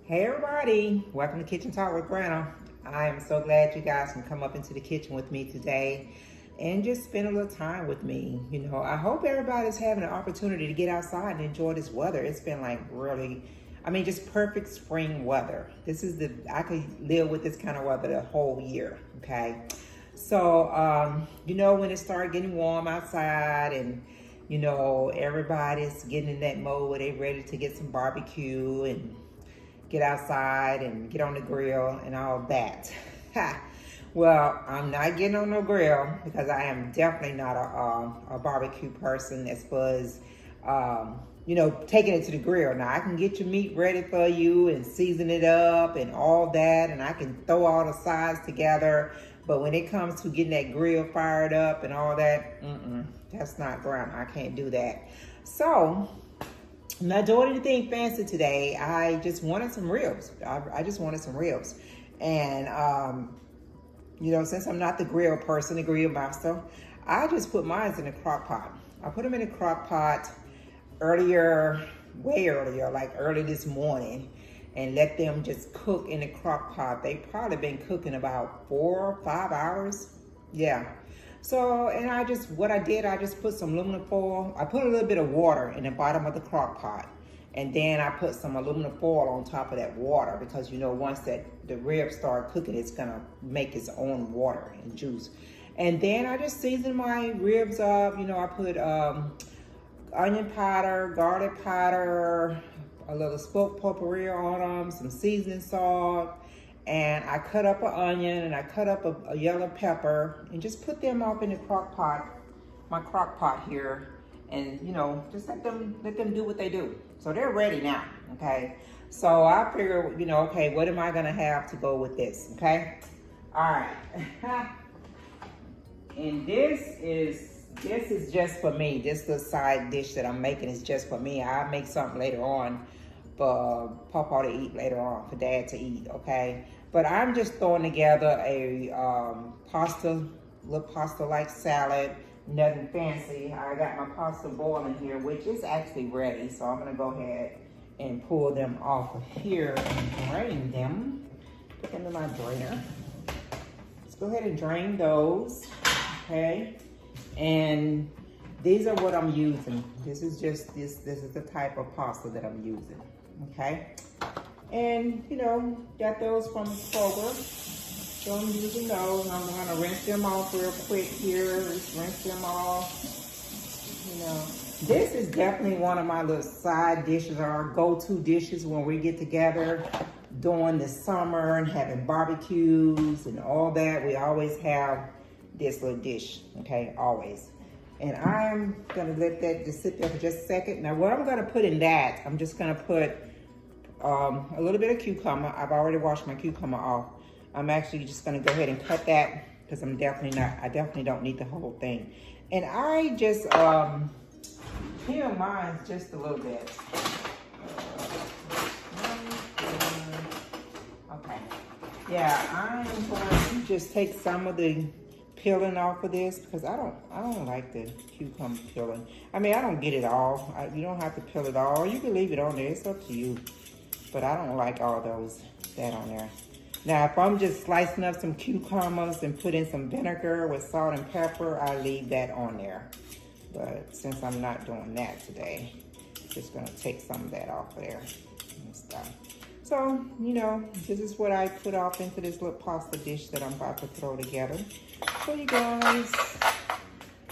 Hey everybody, welcome to Kitchen Talk with Granna. I am so glad you guys can come up into the kitchen with me today and just spend a little time with me. I hope everybody's having an opportunity to get outside and enjoy this weather. It's been like really, just perfect spring weather. I could live with this kind of weather the whole year, okay? So, when it started getting warm outside and everybody's getting in that mode where they're ready to get some barbecue and get outside and get on the grill and all that. Well, I'm not getting on no grill because I am definitely not a barbecue person as far as, taking it to the grill. Now, I can get your meat ready for you and season it up and all that, and I can throw all the sides together. But when it comes to getting that grill fired up and all that, that's not Granna. I can't do that. So, I'm not doing anything fancy today. I just wanted some ribs. I just wanted some ribs. And, since I'm not the grill person, the grill master, I just put mine in a crock pot. I put them in a crock pot way earlier, like early this morning, and let them just cook in the crock pot. They probably been cooking about 4 or 5 hours. Yeah. So, and I just put some aluminum foil. I put a little bit of water in the bottom of the crock pot. And then I put some aluminum foil on top of that water because, once the ribs start cooking, it's going to make its own water and juice. And then I just season my ribs up. I put onion powder, garlic powder, a little smoked potpourri on them, some seasoning salt. And I cut up an onion and I cut up a yellow pepper and just put them up in the crock pot, my crock pot here. And, just let them do what they do. So they're ready now, okay? So I figure, okay, what am I gonna have to go with this, okay? All right. And this is just for me. This little side dish that I'm making is just for me. I'll make something later on for Papa to eat later on, for Dad to eat, okay? But I'm just throwing together a little pasta-like salad, nothing fancy. I got my pasta boiling here, which is actually ready. So I'm gonna go ahead and pull them off of here and drain them. Put them in my drainer. Let's go ahead and drain those, okay? And these are what I'm using. This is the type of pasta that I'm using, okay? And, got those from Kroger. So I'm using those. I'm gonna rinse them off real quick here. Just rinse them off. This is definitely one of my little side dishes, or our go-to dishes when we get together during the summer and having barbecues and all that. We always have this little dish, okay, always. And I'm gonna let that just sit there for just a second. Now what I'm gonna put in that, I'm just gonna put a little bit of cucumber. I've already washed my cucumber off. I'm actually just gonna go ahead and cut that because I definitely don't need the whole thing. And I just peel mine just a little bit. Okay. Yeah, I'm going to just take some of the peeling off of this because I don't like the cucumber peeling. I don't get it all. You don't have to peel it all. You can leave it on there. It's up to you. But I don't like all that on there. Now, if I'm just slicing up some cucumbers and put in some vinegar with salt and pepper, I leave that on there. But since I'm not doing that today, I'm just gonna take some of that off of there and stuff. So, this is what I put off into this little pasta dish that I'm about to throw together. So you guys,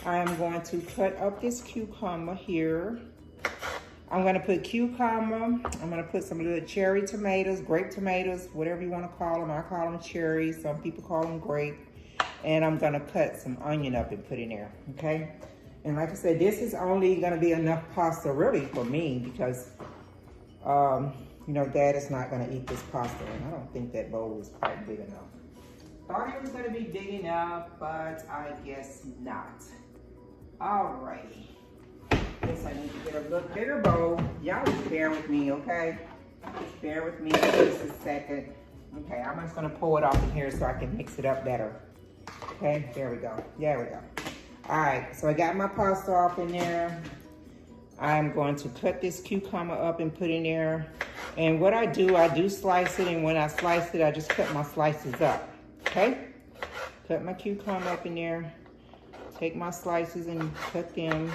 I am going to cut up this cucumber here. I'm gonna put cucumber, I'm gonna put some little cherry tomatoes, grape tomatoes, whatever you wanna call them. I call them cherry, some people call them grape. And I'm gonna cut some onion up and put in there, okay? And like I said, this is only gonna be enough pasta really for me because, Dad is not gonna eat this pasta and I don't think that bowl is quite big enough. Thought it was gonna be big enough, but I guess not. Alrighty. Guess I need to get a little bigger bowl. Y'all just bear with me, okay? Bear with me for just a second. Okay, I'm just gonna pour it off in here so I can mix it up better. Okay, there we go. There we go. All right, so I got my pasta off in there. I'm going to cut this cucumber up and put in there. And what I do slice it, and when I slice it, I just cut my slices up, okay? Cut my cucumber up in there. Take my slices and cut them.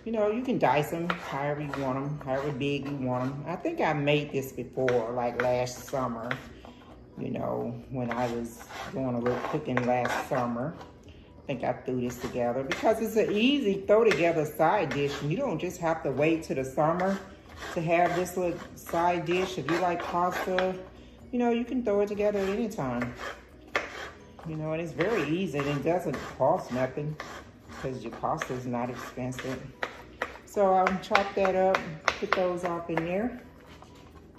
You know, you can dice them however you want them, however big you want them. I think I made this before, like last summer, you know, when I was doing a little cooking last summer. I think I threw this together because it's an easy throw together side dish. And you don't just have to wait till the summer to have this little side dish. If you like pasta, you know, you can throw it together at any time. You know, and it's very easy and it doesn't cost nothing because your pasta is not expensive. So I'll chop that up, put those off in there.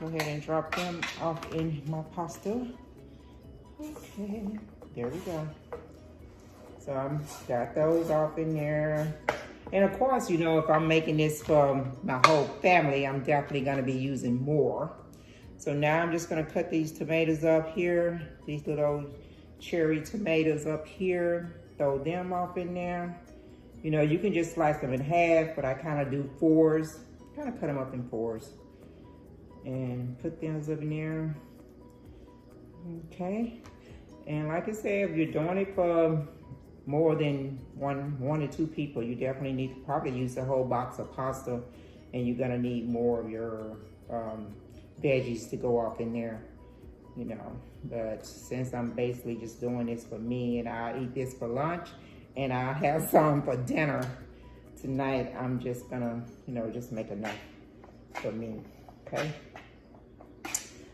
Go ahead and drop them off in my pasta. Okay, there we go. So I've got those off in there. And of course, you know, if I'm making this for my whole family, I'm definitely gonna be using more. So now I'm just gonna cut these tomatoes up here, these little cherry tomatoes up here, throw them off in there. You know, you can just slice them in half, but I kind of do fours, kind of cut them up in fours. And put them up in there. Okay. And like I said, if you're doing it for more than one or two people, you definitely need to probably use the whole box of pasta, and you're gonna need more of your veggies to go off in there, you know. But since I'm basically just doing this for me and I'll eat this for lunch and I'll have some for dinner tonight, I'm just gonna, you know, just make enough for me, okay?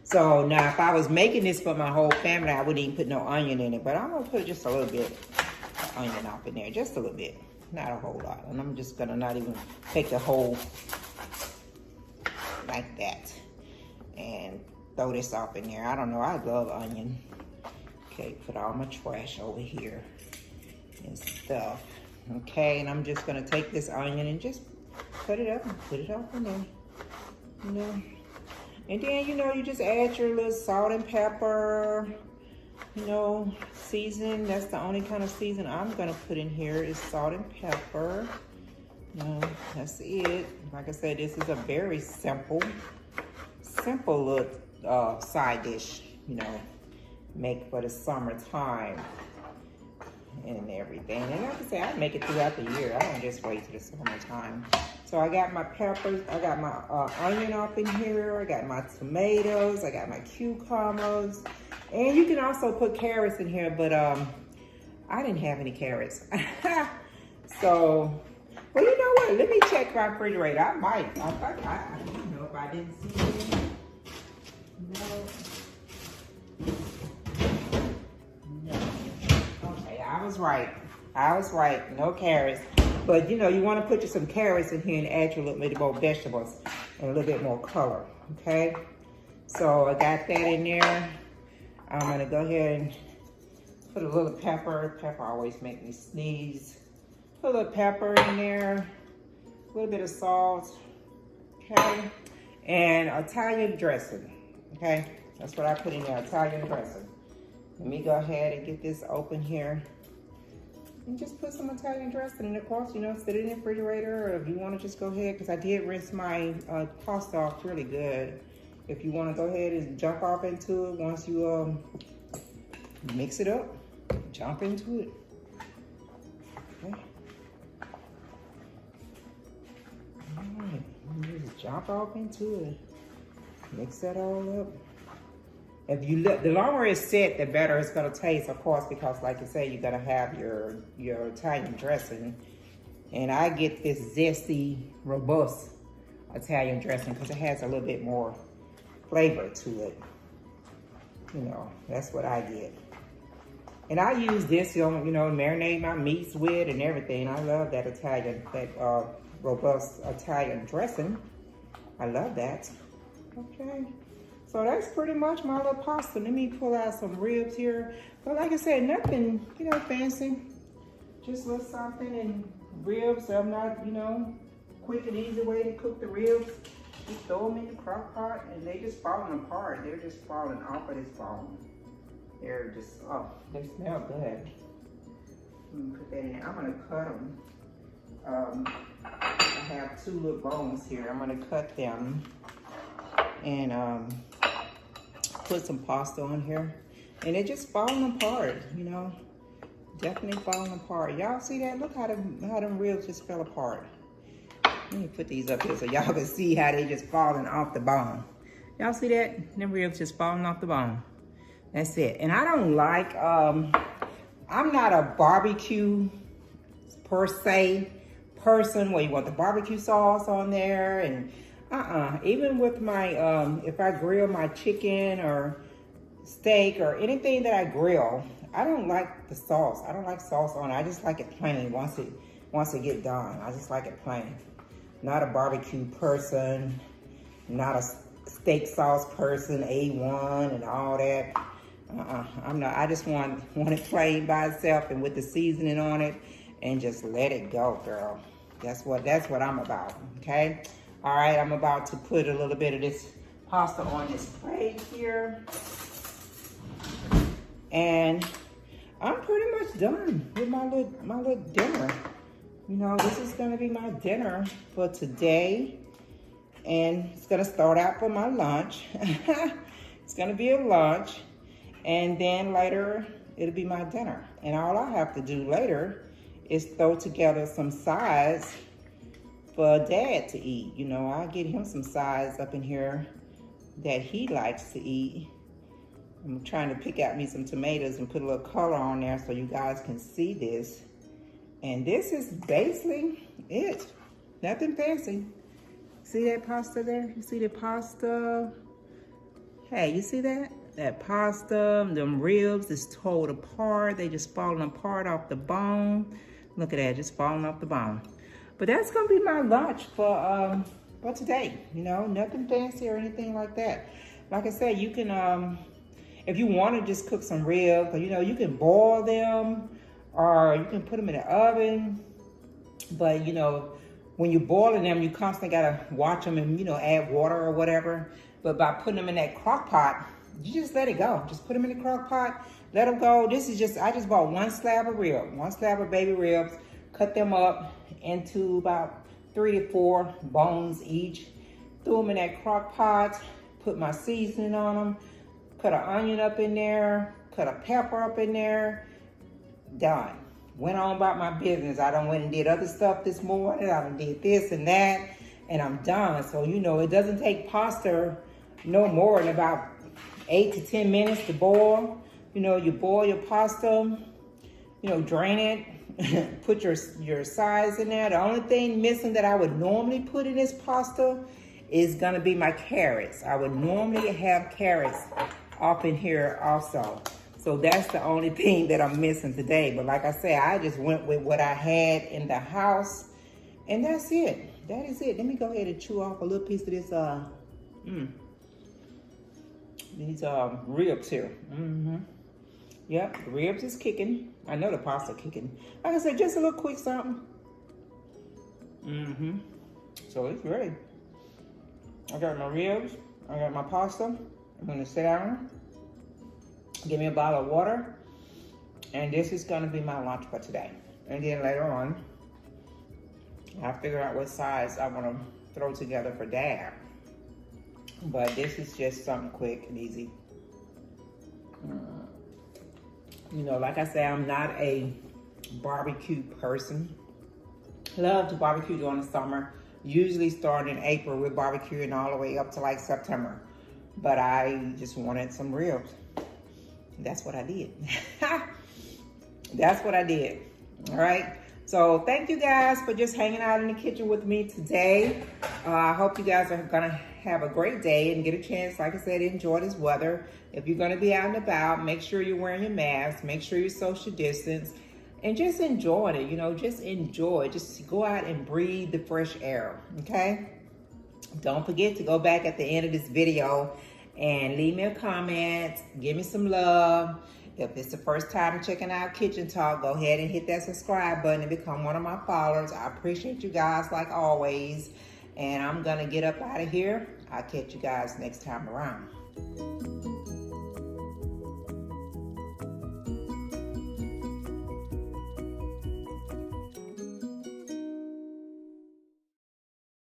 So now if I was making this for my whole family, I wouldn't even put no onion in it, but I'm gonna put just a little bit of onion off in there, just a little bit, not a whole lot. And I'm just gonna not even take the whole like that and throw this off in there. I don't know, I love onion. Okay, put all my trash over here and stuff. Okay, and I'm just gonna take this onion and just cut it up and put it off in there, you know. And then, you know, you just add your little salt and pepper, you know, season. That's the only kind of season I'm gonna put in here is salt and pepper. That's it. Like I said, this is a very simple little side dish, you know, make for the summertime and everything. And like I said, I make it throughout the year. I don't just wait till the summertime. So I got my peppers, I got my onion off in here, I got my tomatoes, I got my cucumbers, and you can also put carrots in here, but I didn't have any carrots. So, well, you know what? Let me check my refrigerator. I might. I don't know if I didn't see it. No. Okay, I was right. No carrots. But, you know, you want to put some carrots in here and add your little bit more vegetables and a little bit more color, okay? So I got that in there. I'm going to go ahead and put a little pepper. Pepper always make me sneeze. Put a little pepper in there, a little bit of salt, okay? And Italian dressing, okay? That's what I put in there, Italian dressing. Let me go ahead and get this open here. And just put some Italian dressing in. Of course, you know, sit it in the refrigerator, or if you want to just go ahead, because I did rinse my pasta off really good. If you want to go ahead and jump off into it, once you mix it up, jump into it. Okay. All right, just jump off into it. Mix that all up. If you look, the longer it's set, the better it's gonna taste, of course, because like I say, you're gonna have your Italian dressing. And I get this zesty, robust Italian dressing because it has a little bit more flavor to it. You know, that's what I get. And I use this, you know, marinate my meats with and everything. I love that robust Italian dressing. I love that. Okay. So that's pretty much my little pasta. Let me pull out some ribs here. But like I said, nothing, you know, fancy. Just a little something and ribs. I'm not, you know, quick and easy way to cook the ribs. Just throw them in the crock pot and they just falling apart. They're just falling off of this bone. They're just, oh, they smell good. Put that in there. I'm gonna cut them. I have got 2 little bones here. I'm gonna cut them and put some pasta on here. And it just falling apart, you know. Definitely falling apart. Y'all see that? Look how them ribs just fell apart. Let me put these up here so y'all can see how they just falling off the bone. Y'all see that? Them ribs just falling off the bone. That's it. And I don't like, I'm not a barbecue per se person where you want the barbecue sauce on there and even with my, if I grill my chicken or steak or anything that I grill, I don't like the sauce. I don't like sauce on it. I just like it plain once it get done. I just like it plain. Not a barbecue person, not a steak sauce person, A1 and all that. I'm not. I just want it plain by itself and with the seasoning on it and just let it go, girl. That's what I'm about, okay? All right, I'm about to put a little bit of this pasta on this plate here. And I'm pretty much done with my little dinner. You know, this is gonna be my dinner for today. And it's gonna start out for my lunch. It's gonna be a lunch. And then later, it'll be my dinner. And all I have to do later is throw together some sides for Dad to eat. You know, I'll get him some sides up in here that he likes to eat. I'm trying to pick out me some tomatoes and put a little color on there so you guys can see this. And this is basically it. Nothing fancy. See that pasta there? You see the pasta? Hey, you see that? That pasta, them ribs is torn apart. They just falling apart off the bone. Look at that, just falling off the bone. But that's gonna be my lunch for today. You know, nothing fancy or anything like that. Like I said, you can, if you want to just cook some ribs, you know, you can boil them or you can put them in the oven. But, you know, when you're boiling them, you constantly got to watch them and, you know, add water or whatever. But by putting them in that crock pot, you just let it go. Just put them in the crock pot, let them go. This is just, I just bought 1 slab of rib, 1 slab of baby ribs, cut them up into about 3 to 4 bones each. Threw them in that crock pot, put my seasoning on them, cut an onion up in there, cut a pepper up in there, done. Went on about my business. I done went and did other stuff this morning. I done did this and that, and I'm done. So, you know, it doesn't take pasta no more than about 8 to 10 minutes to boil. You know, you boil your pasta, you know, drain it, put your sides in there. The only thing missing that I would normally put in this pasta is gonna be my carrots. I would normally have carrots up in here also. So that's the only thing that I'm missing today. But like I said, I just went with what I had in the house, and that's it. That is it. Let me go ahead and chew off a little piece of this, these ribs here. Yep, the ribs is kicking. I know the pasta kicking. Like I said, just a little quick something. So it's ready. I got my ribs. I got my pasta. I'm gonna sit down. Give me a bottle of water. And this is gonna be my lunch for today. And then later on, I'll figure out what size I wanna throw together for Dad. But this is just something quick and easy. You know, like I said, I'm not a barbecue person. Love to barbecue during the summer. Usually starting in April, we're barbecuing all the way up to like September. But I just wanted some ribs. That's what I did. That's what I did. All right. So thank you guys for just hanging out in the kitchen with me today. I hope you guys are gonna have a great day and get a chance, like I said, enjoy this weather. If you're gonna be out and about, make sure you're wearing your mask, make sure you social distance, and just enjoy it, you know, just enjoy. Just go out and breathe the fresh air, okay? Don't forget to go back at the end of this video and leave me a comment, give me some love. If it's the first time checking out Kitchen Talk, go ahead and hit that subscribe button and become one of my followers. I appreciate you guys like always. And I'm gonna get up out of here. I'll catch you guys next time around.